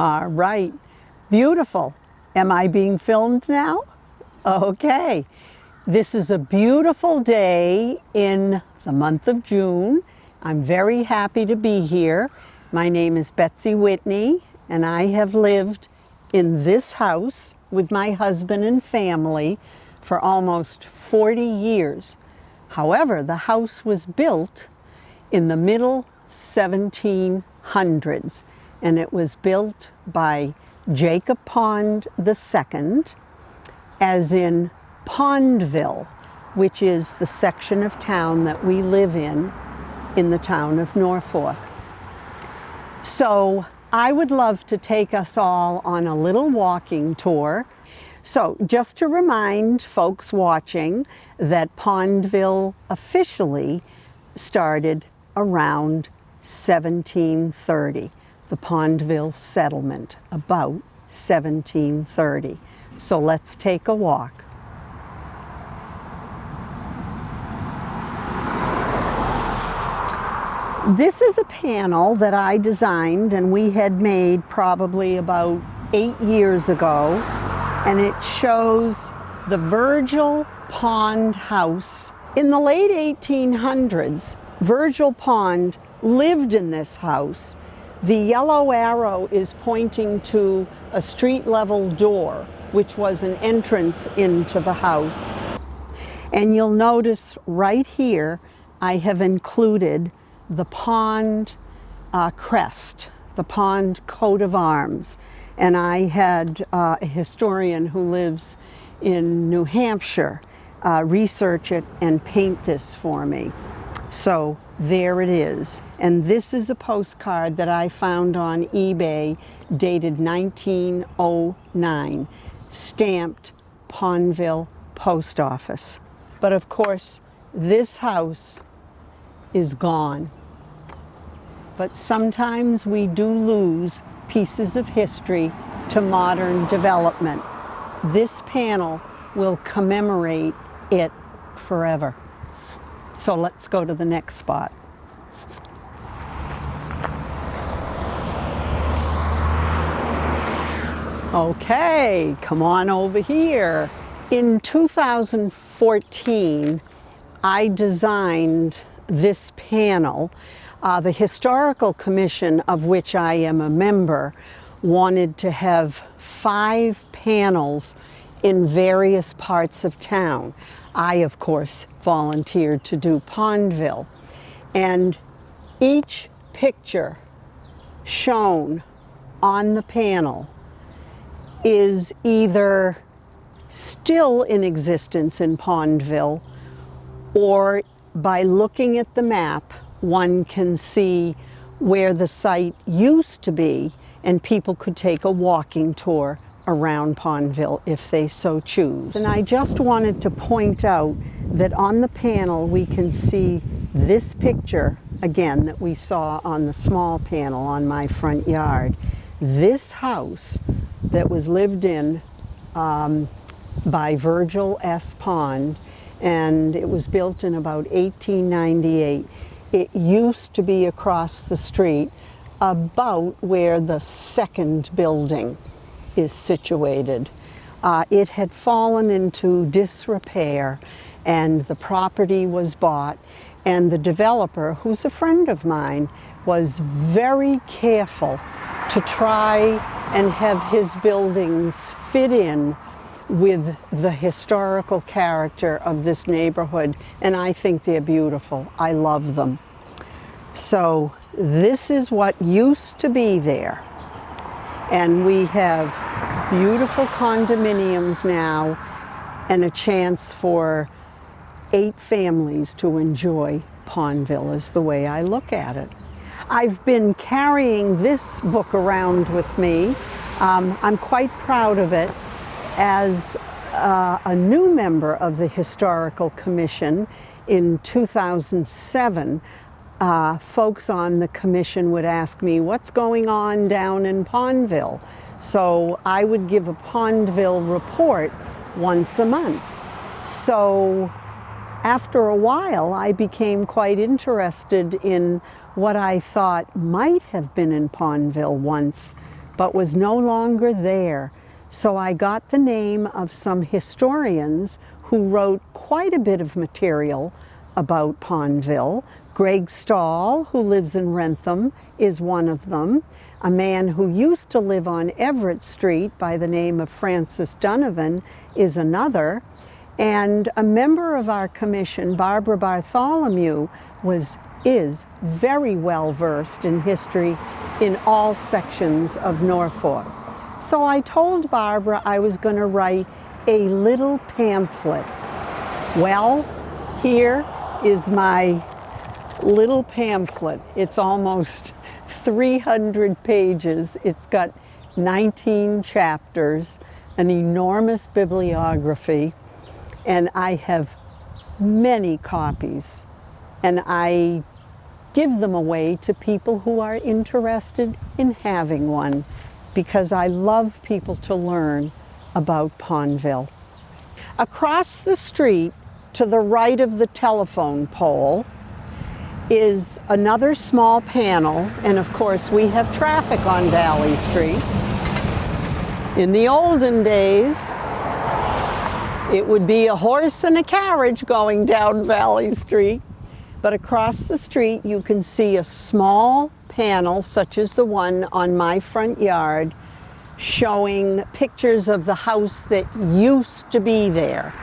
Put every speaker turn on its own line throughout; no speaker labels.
All right, beautiful. Am I being filmed now? Okay. This is a beautiful day in the month of June. I'm very happy to be here. My name is Betsey Whitney, and I have lived in this house with my husband and family for almost 40 years. However, the house was built in the middle 1700s, and it was built by Jacob Pond II, as in Pondville, which is the section of town that we live in the town of Norfolk. So I would love to take us all on a little walking tour. So just to remind folks watching that Pondville officially started around 1730, the Pondville settlement, about 1730. So let's take a walk. This is a panel that I designed and we had made probably about 8 years ago, and it shows the Virgil Pond house. In the late 1800s, Virgil Pond lived in this house. The yellow arrow is pointing to a street level door, which was an entrance into the house. And you'll notice right here, I have included the pond crest, the pond coat of arms. And I had a historian who lives in New Hampshire research it and paint this for me. So there it is. And this is a postcard that I found on eBay dated 1909, stamped Pondville Post Office. But of course, this house is gone. But sometimes we do lose pieces of history to modern development. This panel will commemorate it forever. So let's go to the next spot. Okay, come on over here. In 2014, I designed this panel. The Historical Commission, of which I am a member, wanted to have 5 panels in various parts of town. I, of course, volunteered to do Pondville. And each picture shown on the panel is either still in existence in Pondville, or by looking at the map, one can see where the site used to be, and people could take a walking tour around Pondville if they so choose. And I just wanted to point out that on the panel we can see this picture again that we saw on the small panel on my front yard. This house that was lived in by Virgil S. Pond, and it was built in about 1898. It used to be across the street, about where the second building is situated. It had fallen into disrepair, and the property was bought, and the developer, who's a friend of mine, was very careful to try and have his buildings fit in with the historical character of this neighborhood, and I think they're beautiful. I love them. So this is what used to be there, and we have beautiful condominiums now and a chance for 8 families to enjoy Pondville, is the way I look at it. I've been carrying this book around with me. I'm quite proud of it. As a new member of the Historical Commission in 2007, folks on the commission would ask me, what's going on down in Pondville? So I would give a Pondville report once a month. So after a while, I became quite interested in what I thought might have been in Pondville once, but was no longer there. So I got the name of some historians who wrote quite a bit of material about Pondville. Greg Stahl, who lives in Wrentham, is one of them. A man who used to live on Everett Street by the name of Francis Donovan is another. And a member of our commission, Barbara Bartholomew, is very well versed in history in all sections of Norfolk. So I told Barbara I was going to write a little pamphlet. Well, here is my little pamphlet. It's almost 300 pages. It's got 19 chapters, an enormous bibliography, and I have many copies. And I give them away to people who are interested in having one, because I love people to learn about Pondville. Across the street, to the right of the telephone pole, is another small panel, and of course we have traffic on Valley Street. In the olden days, it would be a horse and a carriage going down Valley Street, but across the street you can see a small panel, such as the one on my front yard, showing pictures of the house that used to be there,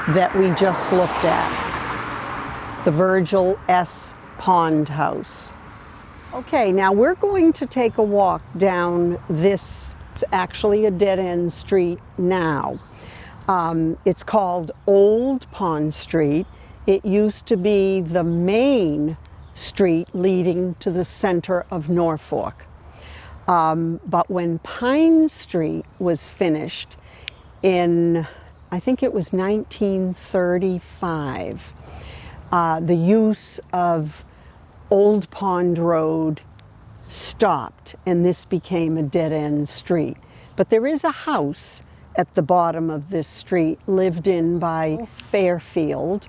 that we just looked at, the Virgil S. Pond House. Okay, now we're going to take a walk down this, actually a dead-end street now. It's called Old Pond Street. It used to be the main street leading to the center of Norfolk. But when Pine Street was finished in, I think it was 1935, the use of Old Pond Road stopped, and this became a dead-end street. But there is a house at the bottom of this street lived in by Fairfield,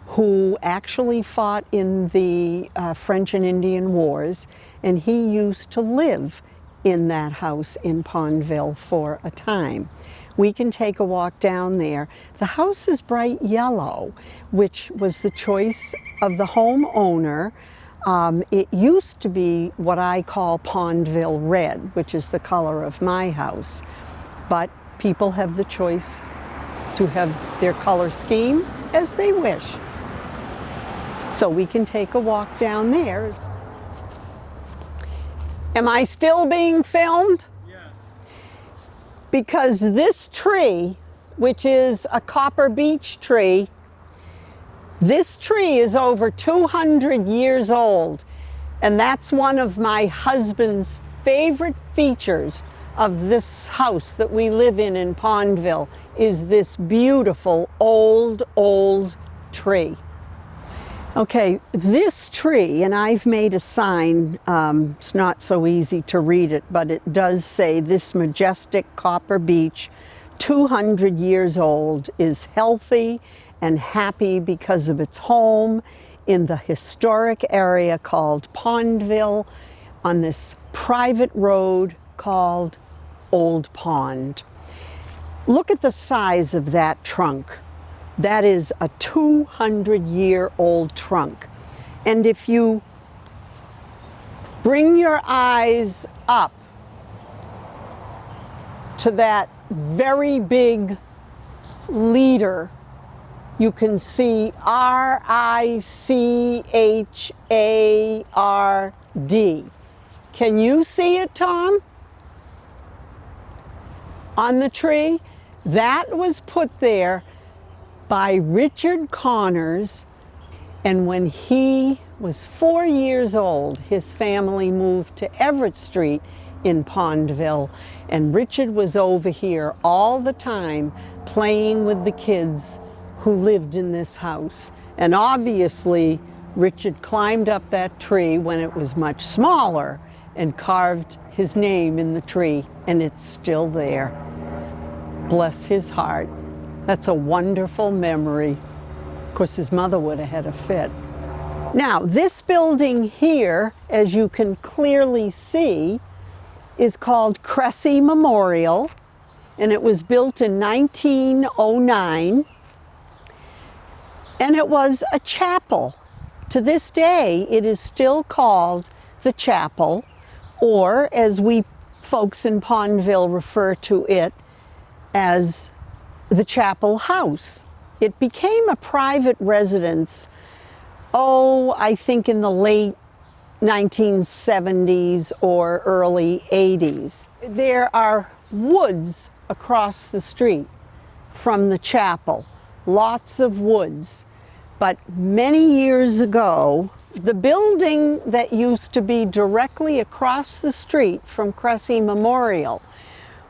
who actually fought in the French and Indian Wars, and he used to live in that house in Pondville for a time. We can take a walk down there. The house is bright yellow, which was the choice of the homeowner. It used to be what I call Pondville red, which is the color of my house, but people have the choice to have their color scheme as they wish. So we can take a walk down there. Am I still being filmed?
Yes.
Because this tree, which is a copper beech tree, this tree is over 200 years old, and that's one of my husband's favorite features of this house that we live in Pondville, is this beautiful old tree. Okay, this tree, and I've made a sign, it's not so easy to read it, but it does say this majestic copper beech, 200 years old, is healthy and happy because of its home in the historic area called Pondville on this private road called Old Pond. Look at the size of that trunk. That is a 200-year-old trunk. And if you bring your eyes up to that very big leader, you can see RICHARD. Can you see it, Tom? On the tree? That was put there by Richard Connors, and when he was 4 years old, his family moved to Everett Street in Pondville, and Richard was over here all the time playing with the kids who lived in this house. And obviously, Richard climbed up that tree when it was much smaller and carved his name in the tree, and it's still there. Bless his heart. That's a wonderful memory. Of course, his mother would have had a fit. Now, this building here, as you can clearly see, is called Cressy Memorial, and it was built in 1909, and it was a chapel. To this day, it is still called the chapel, or as we folks in Pondville refer to it as the chapel house. It became a private residence, I think in the late 1970s or early 80s. There are woods across the street from the chapel, lots of woods. But many years ago, the building that used to be directly across the street from Cressy Memorial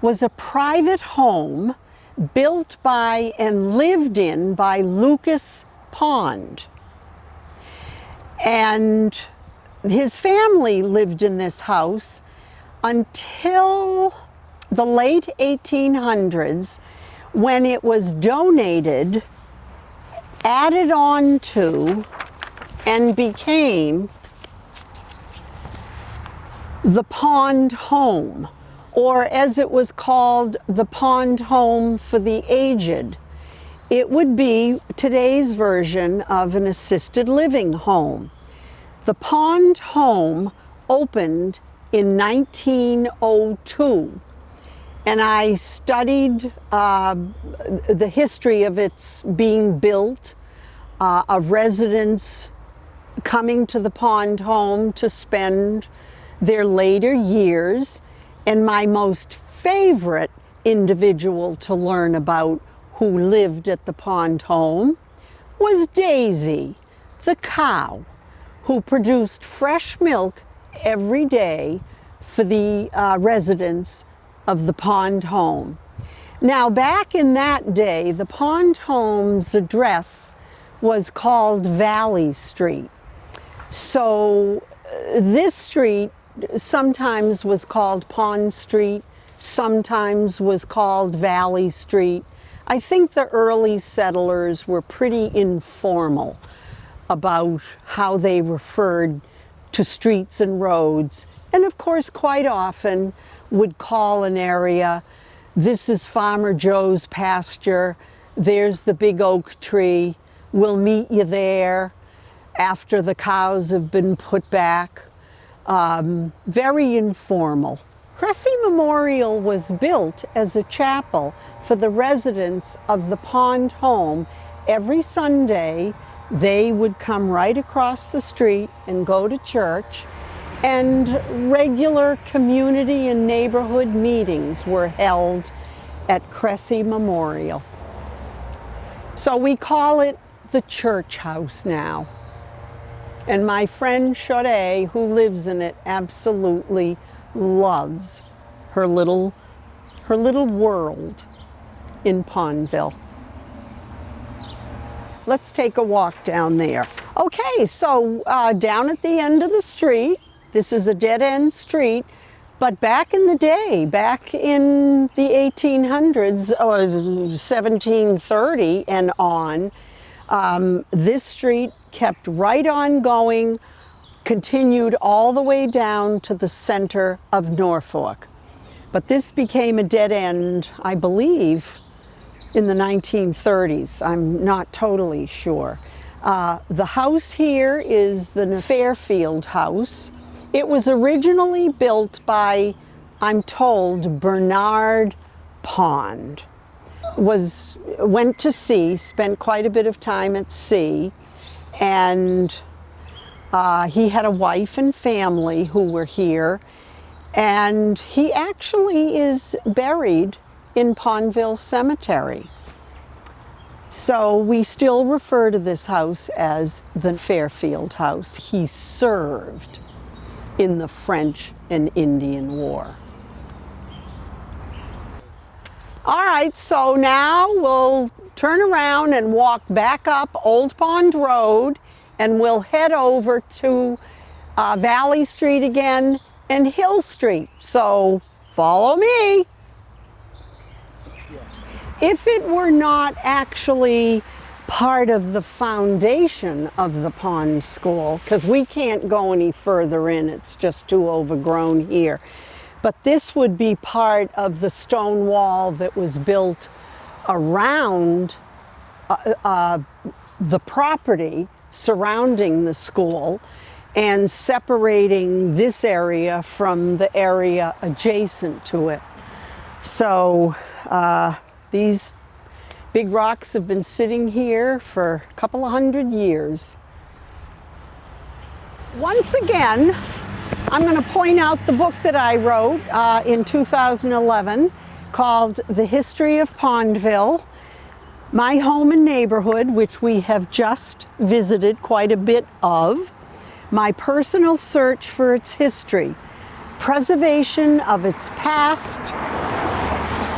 was a private home built by and lived in by Lucas Pond. And his family lived in this house until the late 1800s, when it was donated, added on to, and became the Pond Home, or as it was called, the Pond Home for the Aged. It would be today's version of an assisted living home. The Pond Home opened in 1902, and I studied the history of its being built, of residents coming to the Pond Home to spend their later years, and my most favorite individual to learn about who lived at the Pond Home was Daisy, the cow, who produced fresh milk every day for the residents of the Pond Home. Now, back in that day, the Pond Home's address was called Valley Street. So this street sometimes was called Pond Street, sometimes was called Valley Street. I think the early settlers were pretty informal about how they referred to streets and roads, and of course quite often would call an area, this is Farmer Joe's pasture, there's the big oak tree, we'll meet you there after the cows have been put back. Very informal. Cressy Memorial was built as a chapel for the residents of the Pond Home. Every Sunday, they would come right across the street and go to church, and regular community and neighborhood meetings were held at Cressy Memorial. So we call it the church house now. And my friend Sade, who lives in it, absolutely loves her little world in Pondville. Let's take a walk down there. Okay, so down at the end of the street, this is a dead-end street, but back in the day, back in the 1800s, or 1730 and on, this street kept right on going, continued all the way down to the center of Norfolk. But this became a dead end, I believe, in the 1930s. I'm not totally sure. The house here is the Fairfield House. It was originally built by, I'm told, Bernard Pond. Went to sea, spent quite a bit of time at sea, and he had a wife and family who were here, and he actually is buried in Pondville Cemetery. So we still refer to this house as the Fairfield House. He served in the French and Indian War. All right, so now we'll turn around and walk back up Old Pond Road, and we'll head over to Valley Street again and Hill Street. So follow me. If it were not actually part of the foundation of the Pond School, because we can't go any further in, it's just too overgrown here. But this would be part of the stone wall that was built around the property surrounding the school and separating this area from the area adjacent to it. So these big rocks have been sitting here for a couple of 100 years. Once again, I'm going to point out the book that I wrote in 2011 called The History of Pondville, My Home and Neighborhood, which we have just visited quite a bit of, my personal search for its history, preservation of its past,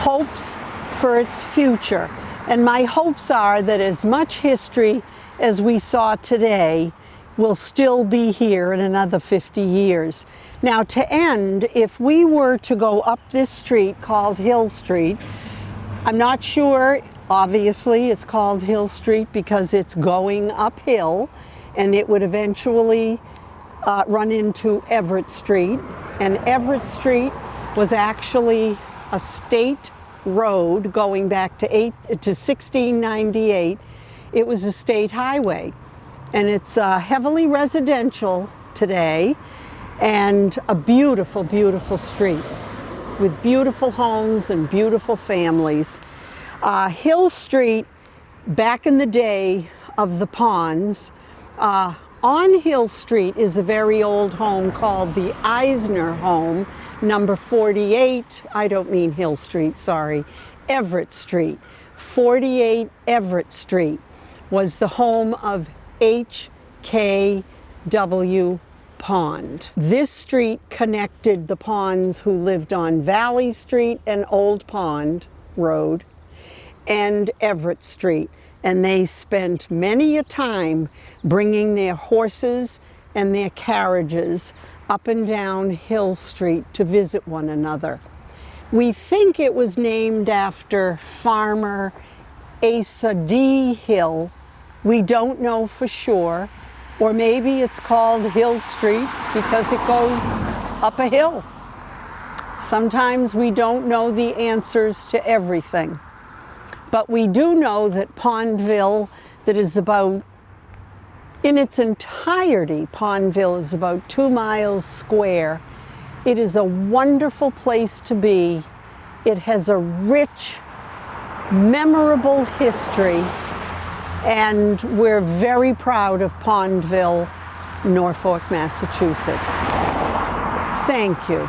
hopes for its future. And my hopes are that as much history as we saw today will still be here in another 50 years. Now, to end, if we were to go up this street called Hill Street, I'm not sure, obviously it's called Hill Street because it's going uphill, and it would eventually run into Everett Street. And Everett Street was actually a state road going back to 1698. It was a state highway. And it's heavily residential today, and a beautiful, beautiful street with beautiful homes and beautiful families. Hill Street, back in the day of the ponds, on Hill Street is a very old home called the Eisner home, number 48, I don't mean Hill Street, sorry, Everett Street. 48 Everett Street was the home of H.K.W. Pond. This street connected the Ponds who lived on Valley Street and Old Pond Road and Everett Street. And they spent many a time bringing their horses and their carriages up and down Hill Street to visit one another. We think it was named after farmer Asa D. Hill. We don't know for sure, or maybe it's called Hill Street because it goes up a hill. Sometimes we don't know the answers to everything, but we do know that Pondville, that is about, in its entirety, Pondville is about 2 miles square. It is a wonderful place to be. It has a rich, memorable history, and we're very proud of Pondville, Norfolk, Massachusetts. Thank you.